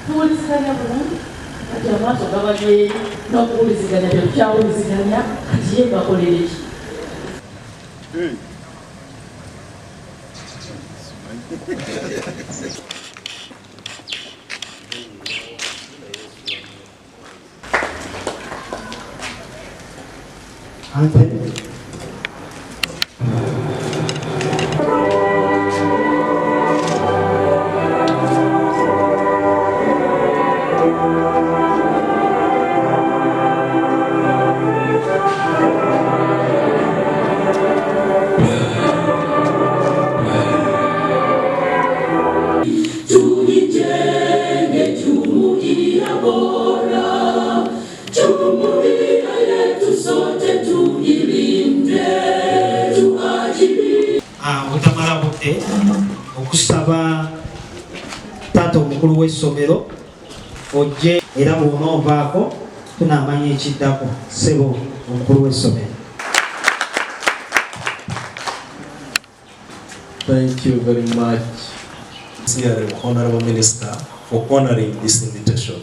tuwuliziganya bulungi kati amaaso gabadde n'okuwuliziganya tetukyawuliziganya kati ye bakolere ki okusaba taata omukulu w'essomero ojje era bw'onoovaako tunaamanya ekiddako ssebo omukulu w'essomero. Thank you very much, Senior Honorable Minister, for honoring this invitation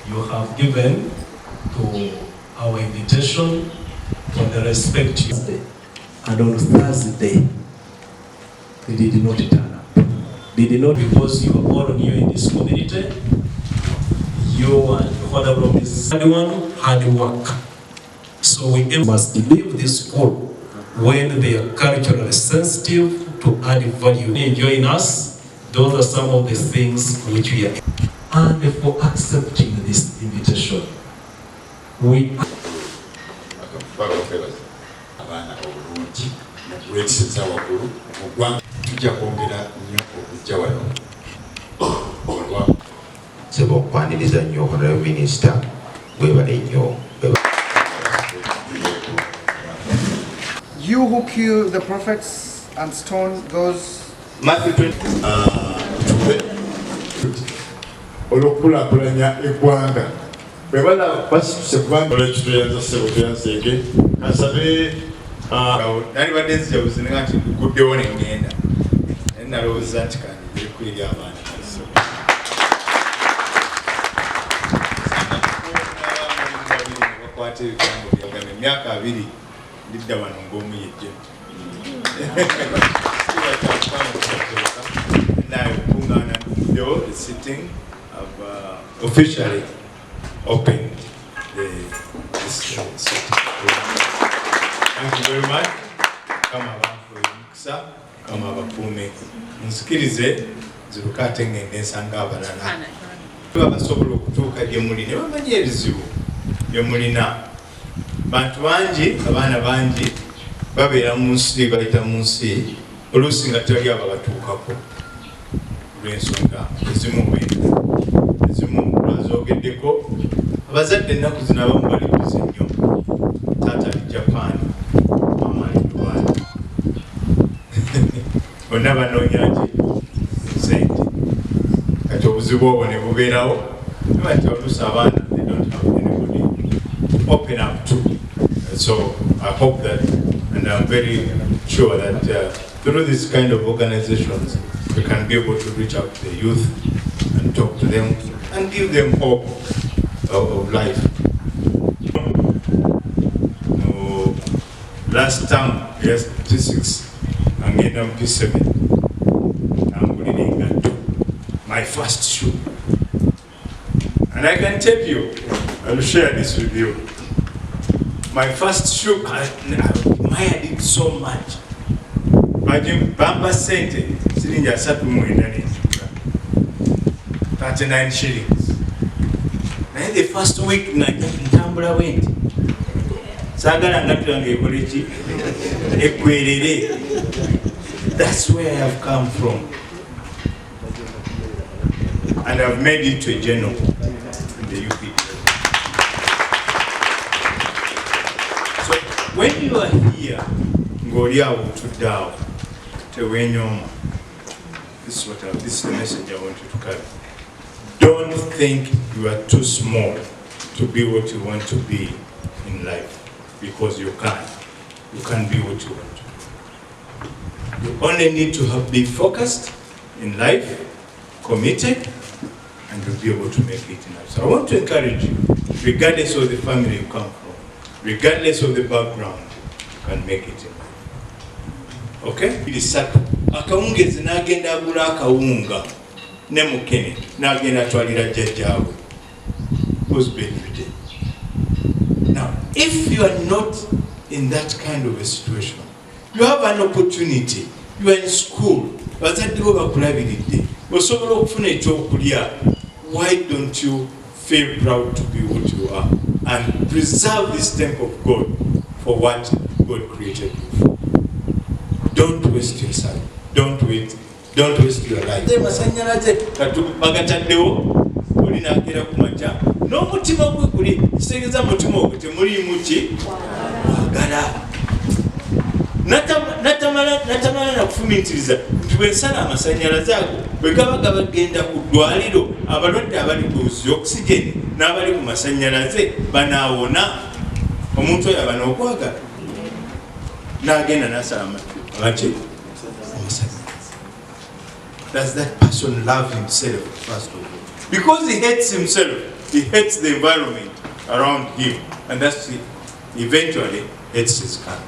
you have given to our invitation for the respect Tuesday. And on Thursday, they did not turn up. They did not, because you are all new in this community. You and Honorable Mrs. Anyone hard work. So we must leave this school when they are culturally sensitive to add value. Join us. Those are some of the things which we are. And for accepting this invitation, we weekisiza waggulu muggwanga tujja kwongera nnyo okujja wano sebo okwaniriza nnyo Honorable Minisita webale nnyo. You who kill the prophets and stone those. Matthew 20 olw'okukulaakulanya eggwanga bwe bala basituse kubanga olwekituyanza ssebo tuyanzeege kasabe nali badde nzijabuzi naye nti guddewo ne ngenda naye nalowooza nti kandigere ku eri abaana bakwata ebigambo byagamba emyaka 2 ndidda wano ng'omu yejje nakuŋŋaana guddewo the sitting have officially opened this sitting. Thank you very much. Kama abantu mukisa, kama abakuume. Nsikirize zirukate ngende nsanga abalala. Basobola okutuuka gye muli ne bamanya ebizibu bye mulina. Bantu bangi, abaana bangi babeera mu nsi bayita mu nsi oluusi nga tewali ababatuukako olw'ensonga ezimu lwazoogeddeko. Abazadde ennaku zino abamu balikuze nnyo. Taata ali Japan, mama ali Dubai. Bonna banoonya ki sente. Kati obuzibu obwo ne bubeerawo niba nti oluusi abaana they don't have anybody to open up to. So I hope that, and I'm very sure that through this kind of organizations we can be able to reach out to the youth and talk to them and give them hope of life. Last time, yes, P6, I'm getting P7. I'm reading my first shoe. And I can tell you, I'll share this with you. My first shoe, I did so much. Bamba sente, sirinja satu mwendani. 39 shillings. And the first week, entambula went. Sagala ngatulange ekoleki ekwerere. That's where I have come from. And I've made it to a journal in the UP. So when you are here, ng'oliawo otudde tewenyoma. This is the message I want you to carry. Don't think you are too small to be what you want to be in life, because you can. You can be what you want to be. You only need to be focused in life committed, and you'll be able to make it in life. So I want to encourage you, regardless of the family you come from, regardless of the background, you can make it in life. Okay? It is subtle. Akawungezi n'agenda agula akawunga ne mukene n'agenda atwalira jjajjaawe. Who's benefited? Now, if you are not in that kind of a situation, you have an opportunity. You are in school. Bazaddewo bakulabiridde. Osobola okufuna ekyokulya. Why don't you feel proud to be what you are and preserve this temple of God for what God created you for? Don't waste yourself. Don't waste your life. Masanyalaze bagataddewo oli n'agera ku makya n'omutima gwe guli kitegeeza mutima ogwo temuliimu ki kwagala natamala nakufumiitiriza nti bwensala amasanyalaze ago bwe gaba gabagenda ku ddwaliro abalwadde abali ku oxygen n'abali ku masanyalaze banaawona omuntu oyo aba n'okwagala n'agenda n'asala amaki amasanyalaze. Does that person love himself first of all? Because he hates himself, he hates the environment around him, and that's it. Eventually hates his country.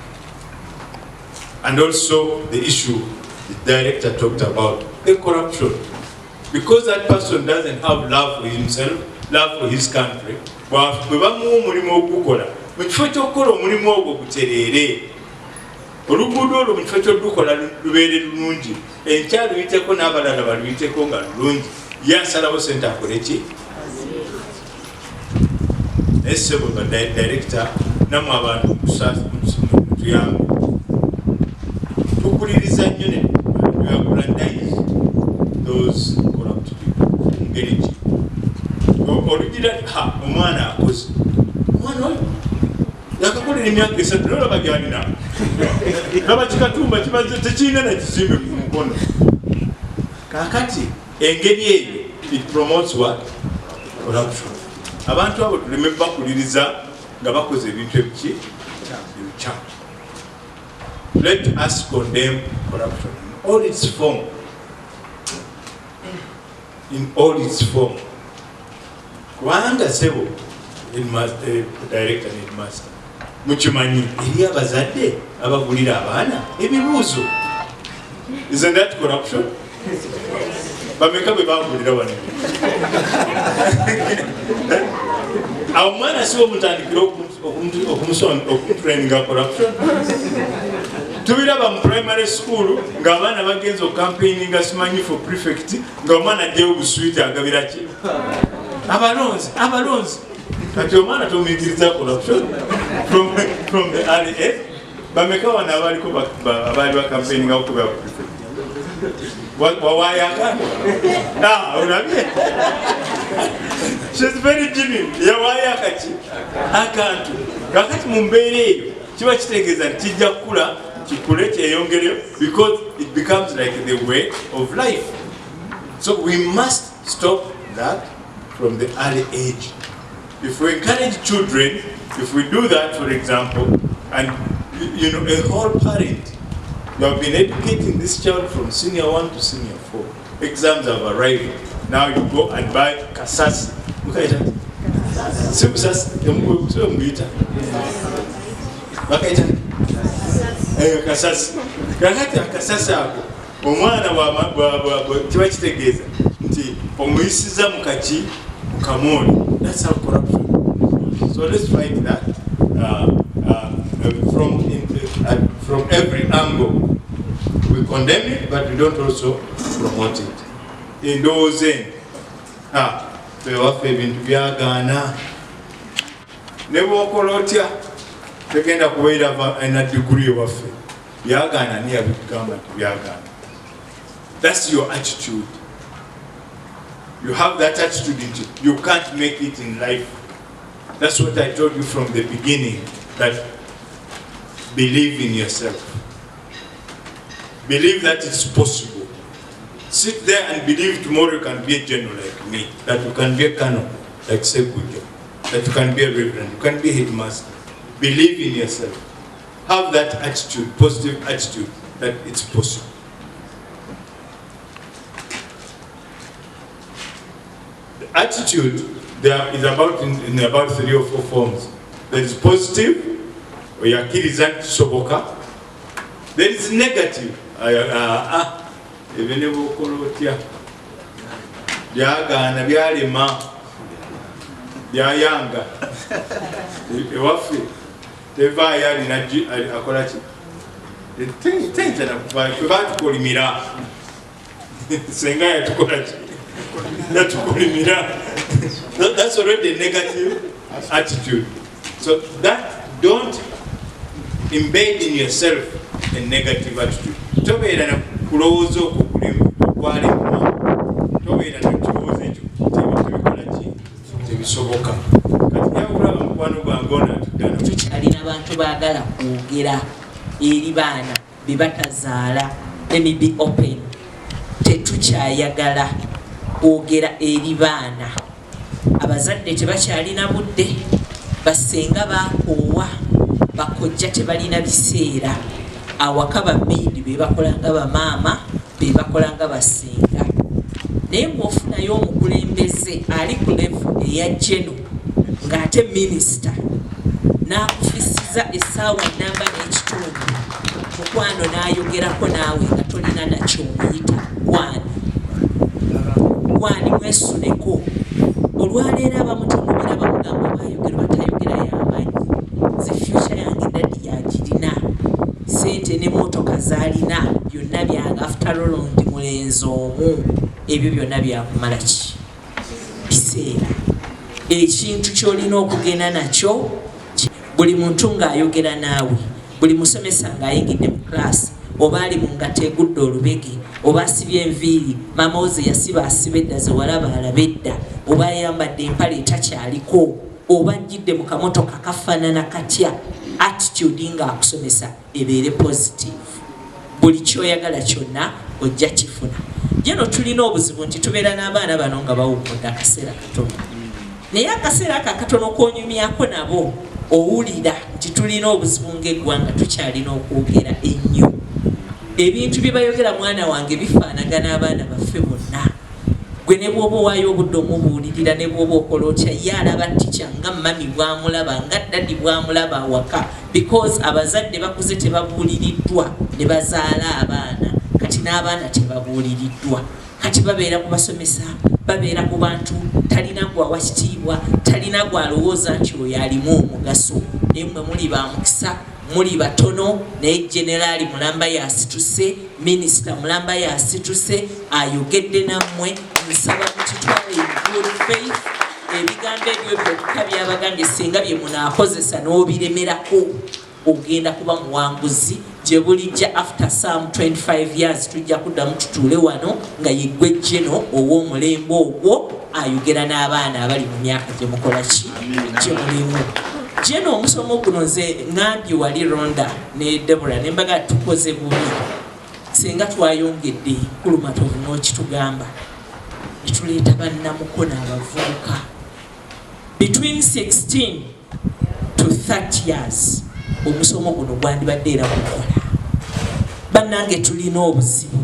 And also the issue the director talked about, the corruption. Because that person doesn't have love for himself, love for his country, bwe bamuwa omulimu ogukola mu kifo ky'okukola omulimu ogwo gutereere, oluguudo olwo mu kifo ky'odukola lubeere lulungi, enkya luyiteko n'abalala baluyiteko nga lulungi, yasalawo sente akole ki? Naye ssebo ba director namwe abantu mutuyambe tukuliriza nnyo ne agulawo those corrupt people ngeri ki olugira omwana akoze omwana oyo yakakolera emyaka 3 nolaba gyalina laba kikatumba kimaze tekirina na kizimbe ku mukono kakati engeri eyo it promotes what? Corruption. Abantu abo tuleme bakuliriza nga bakoze ebintu ebiki ebikyamu. Let us condemn corruption in all its form. In all its form. Kubanga sebo director and headmaster mukimanyi eri abazadde abagulira abaana ebibuuzo. Isn't that corruption? Bameka bwe bagulira wano awo omwana si omutandikira okumutraininga corruption. Tubiraba mu primary school ng'abaana bagenza okampaininga simanyi for prefect ng'omwana ajjayo obuswiti agabira ki abalonzi kati omwana tomuyigiriza corruption from the early age. Bameka wano abaliko abaali bakampaininga okubera prefect wawayakano olabye she's very genuine yawayaka ki akantu kakati mu mbeera eyo kiba kitegeeza nti kijja kukula kikule kyeyongereyo because it becomes like the way of life. So we must stop that from the early age. If we encourage children, if we do that, for example, and you know, a whole parent, you have been educating this child from senior 1 to senior 4. Exams have arrived. Now you go and buy kasasi. Kasasi. Kakati akasasi ako omwana kiba kitegeeza nti omuyisiza mukaki mukamoli. That's how corruption. So let's fight that from every angle. We condemn it, but we don't also promote it. In those bewaffe ebintu byagaana ne bw'okola otya tegenda kubeera ena degree ewaffe byagaana niye abikugamba nti byagaana. That's your attitude. You have that attitude into you can't make it in life. That's what I told you from the beginning, that believe in yourself. Believe that it's possible. Sit there and believe tomorrow you can be a general like me, that you can be a colonel like Segujo, that you can be a reverend, you can be a headmaster. Believe in yourself. Have that attitude, positive attitude, that it's possible. attitude there is about in about 3 or 4 forms. There is positive, oyakiriza kisoboka. There is negative. Ebene bokolotya. Byagana byalema. Byayanga. Ewafe. Teva yali naji akola ki. Tenza na kuva batukolimira. Senga yatukola ki. That's already a negative attitude. So that don't embed in yourself a negative attitude. Tobeera na kulowooza okwali tobeera na kirowoozo ekyo tebikola ki tebisoboka. Kati nyawulaba mukwano gwange ono atuddana. Tukyalina abantu baagala kwogera eri baana be batazaala. Let me be open. Tetukyayagala kwogera eri baana. Abazadde tebakyalina budde, basenga bakoowa, bakojja tebalina biseera. Awaka bamaidi be bakolanga bamaama, be bakolanga basenga. Naye bw'ofunayo omukulembeze ali ku level eya Geno ng'ate minisita n'akufisiza essaawa nnamba n'ekitundu, mukwano n'ayogerako naawe nga tolina nakyo omuyita gwani mwesuneko. Olwaleero abamu temubira bamugamba bayogera batayogera y'amanyi. Nze future yange daddi yagirina, sente ne motoka zalina, byonna byange. After all ndi mulenzi omu, ebyo byonna byakumala ki biseera. Ekintu ky'olina okugenda nakyo, buli muntu ng'ayogera naawe, buli musomesa ng'ayingidde mu class, oba ali mu ngato egudde olubege, oba asibye enviiri, maama oze yasiba asiba edda ze walaba alaba edda, oba ayambadde empale etakyaliko, oba ajjidde mu kamotoka kafaanana katya, attitude ng'akusomesa ebeere positive. Buli kyoyagala kyonna ojja kifuna. Geno tulina obuzibu nti tubeera n'abaana bano nga bawummudde akaseera katono. Naye akaseera ako akatono koonyumyako nabo owulira nti tulina obuzibu ng'eggwanga tukyalina okwogera ennyo. Ebintu bye bayogera mwana wange bifaanagana abaana baffe bonna. Gwe ne bw'oba owaayo obudde omubuulirira ne bw'oba okola otya ye alaba tica nga mami bw'amulaba nga daddi bw'amulaba awaka, because abazadde bakuze tebabuuliriddwa ne bazaala abaana. Kati n'abaana tebabuuliriddwa. Kati babeera ku basomesa, babeera ku bantu, talina gwawa kitiibwa, talina gwalowooza nti oyo alimu omugaso. Naye mmwe muli ba mukisa, muli batono. Naye Generali mulamba yasituse, minisita mulamba yasituse, ayogedde nammwe. Nsaba mukitwale good faith. Ebigambo ebyo byokka byabagambye singa bye munaakozesa n'obiremerako ogenda kuba muwanguzi. Gye bulijja after some 25 years tujja kuddamu tutuule wano nga yeggwe Geno ow'omulembe ogwo ayogera n'abaana abali mu myaka gye mukola ki gye mulimu. Geno omusomo guno nze ngambye wali Ronda ne Deborah ne mbaga tukoze bubi singa twayongedde kulumatovu n'okitugamba ne tuleeta bannamukono abavubuka between 16 to 30 years. Omusomo guno gwandibadde era gukola. Bannange tulina obuzibu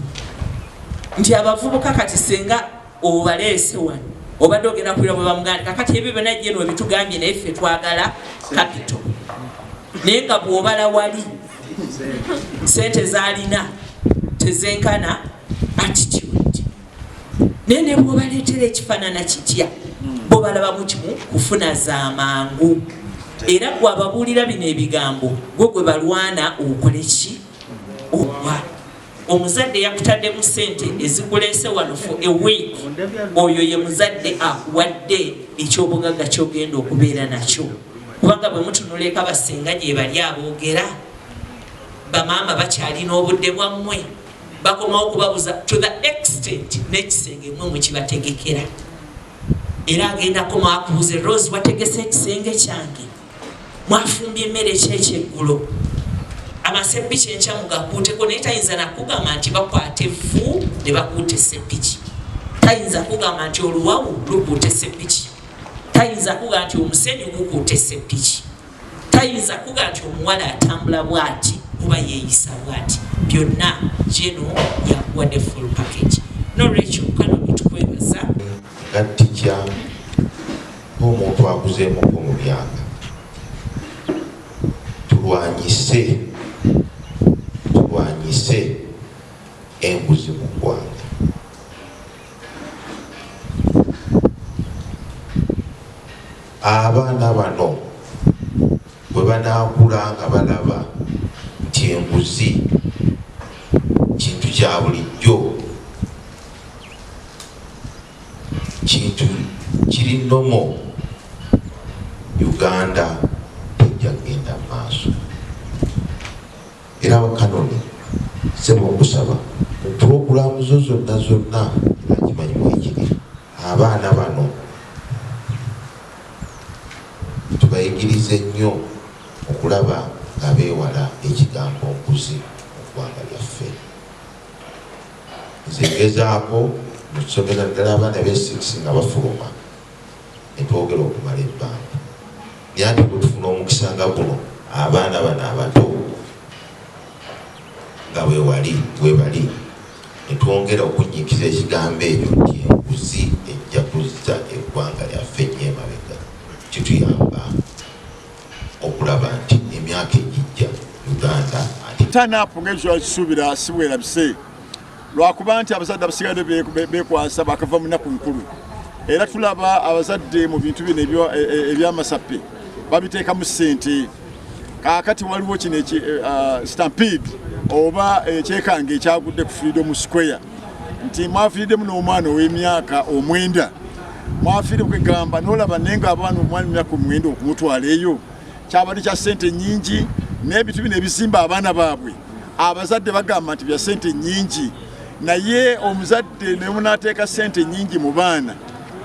nti abavubuka kati senga obaleese wano obadde ogenda kulira bwe bamuganda kakati ebyo byonna Geno ebitugambye naye ffe twagala capital. Naye nga bw'obala wali sente zalina tezenkana attitude. Naye ne bw'obaleetera ekifaanana kitya bo balabamu kimu kufuna za mangu. Era gwababuulira bino ebigambo gwe gwe balwana okole ki obwa. Omuzadde yakutadde mu ssente ezikuleese wano for a week, oyo ye muzadde akuwadde ekyobugagga kyogenda okubeera nakyo. Kubanga bwe mutunula eka basenga gye bali aboogera, bamaama bakyalina obudde bwammwe, bakomawo okubabuza to the extent n'ekisenge mmwe mwekibategekera. Era agenda komawo akubuze Rose wategese ekisenge kyange, mwafumbye emmere ekyekyeggullo, amasepiki enkya mugakuuteko. Naye tayinza nakugamba nti bakwate evvu ne bakuute sepiki. Tayinza kugamba nti oluwawu lukuute sepiki. Tayinza kugamba nti omusenyu gukuute sepiki. Tayinza kugamba nti omuwala atambula bw'ati oba yeeyisa bw'ati. Byonna Geno yakuwadde full package. No Rachel kano bitukwebaza. Gatija twakuzeemuko mu myaka tulwanyise enguzi mu ggwanga. Abaana bano bwe banaakula nga balaba nti enguzi kintu kya bulijjo, kintu kiri nomo, Uganda tejja kgenda maaso. Era Wakanoni sebo okusaba mu pulogulaamu zo zonna nakimanyi mwekiri abaana bano tubayigirize nnyo okulaba nga beewala ekigambo nkuzi mu ggwanga lyaffe. Nze ngezaako mu kusomera ddala abaana b'e6 nga bafuluma ne twogera okumala ebbanga. Naye ate bwe tufuna omukisa nga guno, abaana bano abato nga weebali ne twongera okunyikiza ekigambo ekyo nti enguzi ejja kuzza eggwanga lyaffe nnyo emabega. Kituyamba okulaba nti emyaka egijja Uganda tanapu ng'ekyo kisuubira si bwerabise, lwakuba nti abazadde abasigadde beekwasa bakava mu nnaku nkulu. Era tulaba abazadde mu bintu bino ebyamasappe babiteekamu ssente. Kaakati waliwo kino stampede oba ekyekange ekyagudde ku Freedom Square nti mwafiiriddemu n'omwana ow'emyaka 9. Mwafiire kwegamba n'olaba naye ng'abaana omwana emyaka 9 okumutwala eyo kyabadde kya ssente nnyingi, n'ebintu bino ebizimba abaana baabwe abazadde bagamba nti bya ssente nnyingi, naye omuzadde ne munaateeka ssente nnyingi mu baana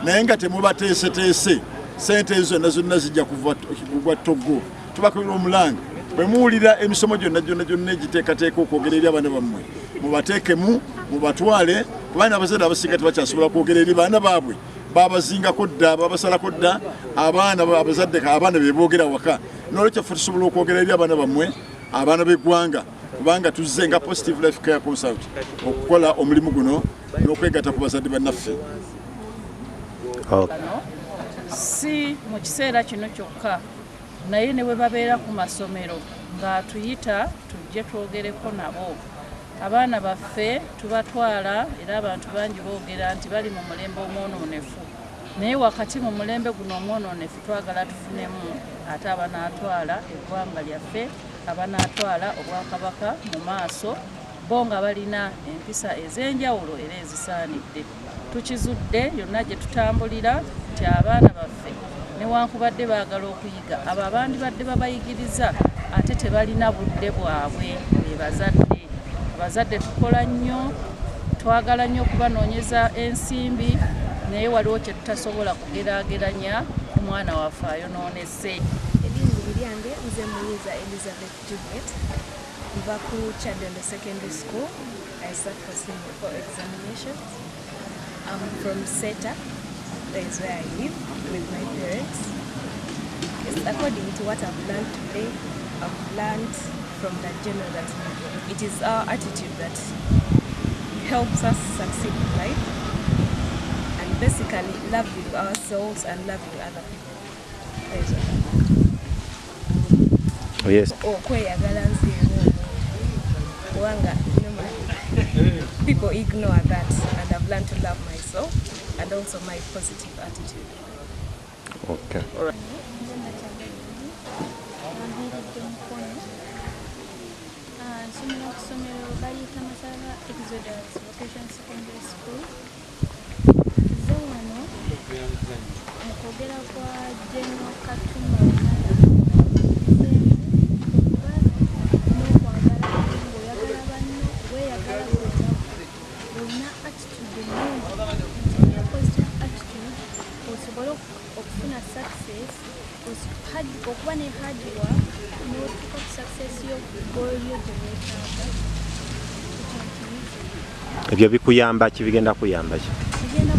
naye nga temubateeseteese, ssente ezo zonna zijja kugwa ttoggo. Tubakubira omulanga bwe muwulira emisomo gyonna egiteekateeka okwogera eri abaana bammwe mubateekemu mubatwale, kubanga abazadde abasinga tebakyasobola kwogera eri baana baabwe, babazingako dda, babasalako dda. Abaana beboogera waka. N'olwekyo ffe tusobola okwogera eri abaana bammwe, abaana b'eggwanga, kubanga tuzze nga Positive Life Care Consult okukola omulimu guno n'okwegatta ku bazadde bannaffe. Si mu kiseera kino kyokka, naye ne bwe babeera ku masomero ng'atuyita tujje twogereko nabo. Abaana baffe tubatwala, era abantu bangi boogera nti bali mu mulembe omwonoonefu, naye wakati mu mulembe guno omwonoonefu twagala tufunemu ate abanaatwala eggwanga lyaffe, abanaatwala obwakabaka mu maaso, bo nga balina empisa ez'enjawulo era ezisaanidde. Tukizudde yonna gye tutambulira nti abaana baffe newankubadde baagala okuyiga, abo abandibadde babayigiriza ate tebalina budde bwabwe be bazadde. Abazadde tukola nnyo, twagala nnyo okubanoonyeza ensimbi, naye waliwo kye tutasobola kugeraageranya ku mwana waffe ayonoonese. Eddini lyange nze Muyiza Elizabeth Juliet, nva ku Chadonde Secondary School. I sat for examinations. I'm from Seta, that is where I live with my parents. Yes, according to what I've learned today, I've learned from that journal that it is our attitude that helps us succeed in life, and basically love with ourselves and love with other people. Oh, yes. People ignore that, and I've learned to love myself and also my positive attitude. Okay. All right. Secondary School. Zono mukogera kwa General Katumba Wamala n'okwagala banno weeyagala olina attitude ennungi, positive attitude, osobola okufuna success, okuba ne hard work n'otuuka ku success y'ogoal yo gye weetaaga. Ebyo bikuyamba ki, bigenda kuyamba ki? Bigenda